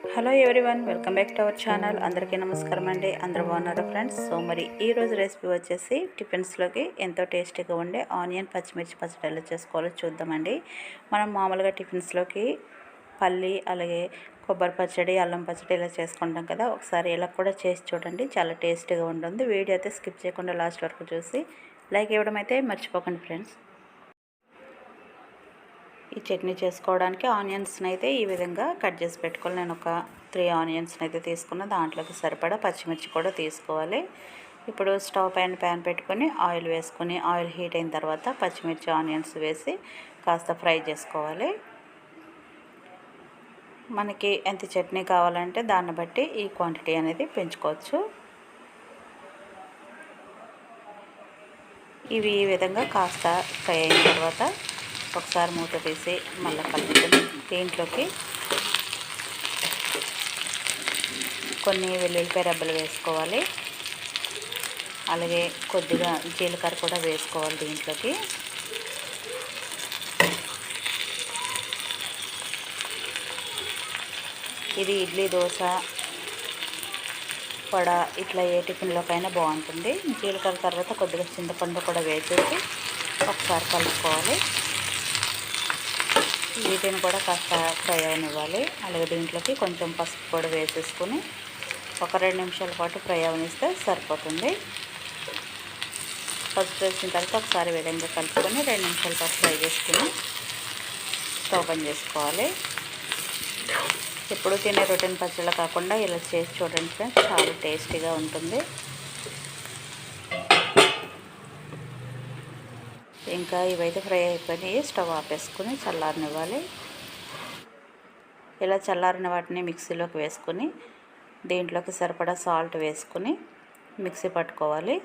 Hello everyone, welcome back to our channel. అందరికీ నమస్కారం అండి. అందరూ బాగున్నారా ఫ్రెండ్స్? సో మరి ఈరోజు రెసిపీ వచ్చేసి టిఫిన్స్లోకి ఎంతో టేస్టీగా ఉండే ఆనియన్ పచ్చిమిర్చి పచ్చడి ఎలా చేసుకోవాలో చూద్దామండి. మనం మామూలుగా టిఫిన్స్లోకి పల్లి అలాగే కొబ్బరి పచ్చడి, అల్లం పచ్చడి ఇలా చేసుకుంటాం కదా. ఒకసారి ఇలా కూడా చేసి చూడండి, చాలా టేస్టీగా ఉంటుంది. వీడియో అయితే స్కిప్ చేయకుండా లాస్ట్ వరకు చూసి లైక్ ఇవ్వడం అయితే మర్చిపోకండి ఫ్రెండ్స్. ఈ చట్నీ చేసుకోవడానికి ఆనియన్స్ని అయితే ఈ విధంగా కట్ చేసి పెట్టుకోవాలి. నేను ఒక 3 ఆనియన్స్ని అయితే తీసుకున్న, దాంట్లోకి సరిపడా పచ్చిమిర్చి కూడా తీసుకోవాలి. ఇప్పుడు స్టవ్ పైన ప్యాన్ పెట్టుకొని ఆయిల్ వేసుకొని ఆయిల్ హీట్ అయిన తర్వాత పచ్చిమిర్చి ఆనియన్స్ వేసి కాస్త ఫ్రై చేసుకోవాలి. మనకి ఎంత చట్నీ కావాలంటే దాన్ని బట్టి ఈ క్వాంటిటీ అనేది పెంచుకోవచ్చు. ఇవి ఈ విధంగా కాస్త ఫ్రై అయిన తర్వాత ఒకసారి మూత తీసి మళ్ళీ కలుపుకొని దీంట్లోకి కొన్ని వెల్లుల్లిపాయ రెబ్బలు వేసుకోవాలి. అలాగే కొద్దిగా జీలకర్ర కూడా వేసుకోవాలి దీంట్లోకి. ఇది ఇడ్లీ, దోశ, వడ ఇట్లా ఏ టిఫిన్లోకైనా బాగుంటుంది. జీలకర్ర తర్వాత కొద్దిగా చింతపండు కూడా వేసేసి ఒకసారి కలుపుకోవాలి. వీటిని కూడా కాస్త ఫ్రై అవనివ్వాలి. అలాగే దీంట్లోకి కొంచెం పసుపు కూడా వేసేసుకొని ఒక 2 నిమిషాల పాటు ఫ్రై అవనిస్తే సరిపోతుంది. పసుపు వేసిన తర్వాత ఒకసారి విధంగా కలుపుకొని 2 నిమిషాల పాటు ఫ్రై చేసుకుని స్టవ్ బంద్ చేసుకోవాలి. ఎప్పుడు తినే రొటీన్ పచ్చళ్ళు కాకుండా ఇలా చేసి చూడండి ఫ్రెండ్స్, చాలా టేస్టీగా ఉంటుంది. ఇంకా ఇవైతే ఫ్రై అయిపోయి స్టవ్ ఆపేసుకొని చల్లారనివ్వాలి. ఇలా చల్లారిన వాటిని మిక్సీలోకి వేసుకొని దీంట్లోకి సరిపడా సాల్ట్ వేసుకొని మిక్సీ పట్టుకోవాలి.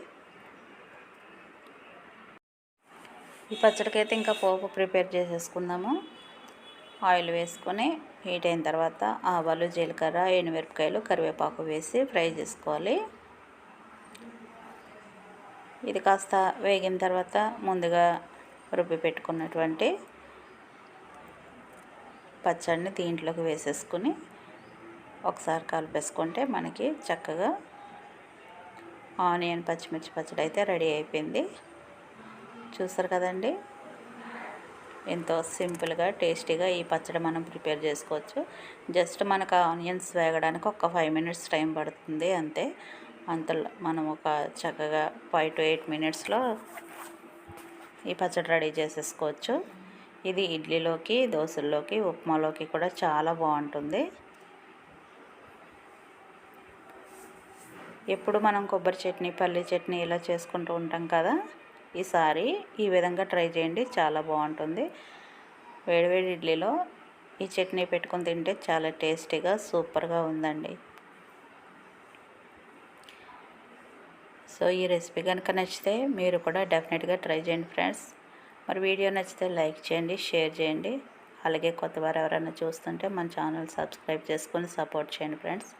ఈ పచ్చడికైతే ఇంకా పోపు ప్రిపేర్ చేసేసుకుందాము. ఆయిల్ వేసుకొని హీట్ అయిన తర్వాత ఆవాలు, జీలకర్ర, ఎండుమిరపకాయలు, కరివేపాకు వేసి ఫ్రై చేసుకోవాలి. ఇది కాస్త వేగిన తర్వాత ముందుగా రుబ్బి పెట్టుకున్నటువంటి పచ్చడిని దీంట్లోకి వేసేసుకుని ఒకసారి కలిపేసుకుంటే మనకి చక్కగా ఆనియన్ పచ్చిమిర్చి పచ్చడి అయితే రెడీ అయిపోయింది. చూసారు కదండి, ఎంతో సింపుల్గా టేస్టీగా ఈ పచ్చడి మనం ప్రిపేర్ చేసుకోవచ్చు. జస్ట్ మనకు ఆనియన్స్ వేగడానికి ఒక 5 మినిట్స్ టైం పడుతుంది అంతే. అంతలో మనం ఒక చక్కగా 5 to 8 మినిట్స్లో ఈ పచ్చడి రెడీ చేసేసుకోవచ్చు. ఇది ఇడ్లీలోకి, దోశల్లోకి, ఉప్మాలోకి కూడా చాలా బాగుంటుంది. ఎప్పుడు మనం కొబ్బరి చట్నీ, పల్లి చట్నీ ఇలా చేసుకుంటూ ఉంటాం కదా. ఈసారి ఈ విధంగా ట్రై చేయండి, చాలా బాగుంటుంది. వేడివేడి ఇడ్లీలో ఈ చట్నీ పెట్టుకొని తింటే చాలా టేస్టీగా సూపర్గా ఉందండి. సో ఈ రెసిపీ కనుక నచ్చితే మీరు కూడా డెఫినెట్గా ట్రై చేయండి ఫ్రెండ్స్. మరి వీడియో నచ్చితే లైక్ చేయండి, షేర్ చేయండి. అలాగే కొత్తవారు ఎవరైనా చూస్తుంటే మన ఛానల్ సబ్స్క్రైబ్ చేసుకొని సపోర్ట్ చేయండి ఫ్రెండ్స్.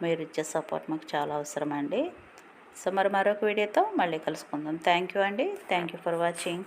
మీరు ఇచ్చే సపోర్ట్ మాకు చాలా అవసరం అండి. సో మరి మరొక వీడియోతో మళ్ళీ కలుసుకుందాం. థ్యాంక్ యూ అండి. Thank you for watching.